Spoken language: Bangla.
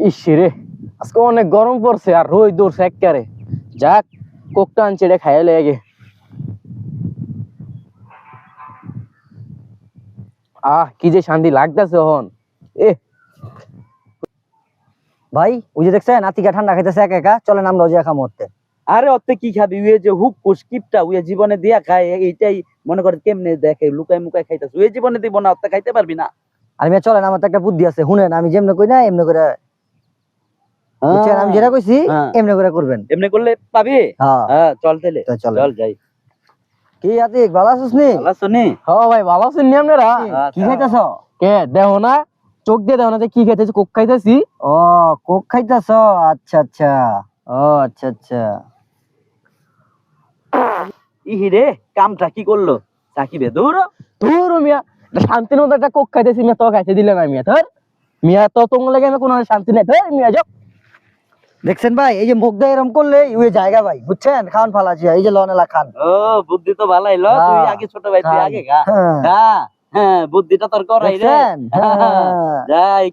ইসরে আজকে অনেক গরম পড়ছে আর রোদ দৌড়ছে একবারে। যাক কোকটা আনছে এটা খাইয়া লেগে। কি যে শান্তি লাগতেছে হন। ভাই ওই যে দেখছেন নাতিকা ঠান্ডা খাইতেছে একা একা, চলেন আমরা ওই যে একা মরতে। আরে অতে কি খাবি? ওই যে হুক পুষ্কিপটা ওই জীবনে দিয়া খায়, এইটাই মনে করে কেমনে দেখে লুকাই মুকাই খাইতেছে। ওই জীবনে দিব না, অতে খাইতে পারবি না। আর মেয়ে চলেন, আমার তো একটা বুদ্ধি আছে, শুনেন আমি যেমনে কই না এমনি করে, বুঝছেন? আমি যেটা কইছি এমনি করে করবেন। এমনি করলে পাবি। হ্যাঁ চল তাইলে, চল যাই। কি আতিক ভালো আছিস নি? ভালো আছো নি? হ্যাঁ ভাই ভালো আছেন নি আপনারা? কি খাইতেছ? কে দেখো না, চোখ দিয়ে দেখো না যে কি খাইতেছি? কোক খাইতেছি। ও কোক খাইতেছ, আচ্ছা আচ্ছা। ও আচ্ছা আচ্ছা। ইহিরে কামটা কি করলো সাকিবে? দৌড় তোর মিয়া শান্তির মতো একটা কোক খাইতেছি, মিয়া তো খাইতে দিলে না মিয়া। ধর মিয়া তো তোমার লাগে আমি কোনো শান্তি নাই। ধর মিয়া যাও। দেখছেন ভাই, এই যে মুখ দিয়ে এরকম করলে ওই জায়গা ভাই, বুঝছেন? খাওয়ান ফালাছি, এই যে লনেলা খান। ও বুদ্ধি তো ভালোই লো। তুই আগে ছোট ভাই, তুই আগে খা। হ্যাঁ বুদ্ধিটা তোর করাই রে। যাই।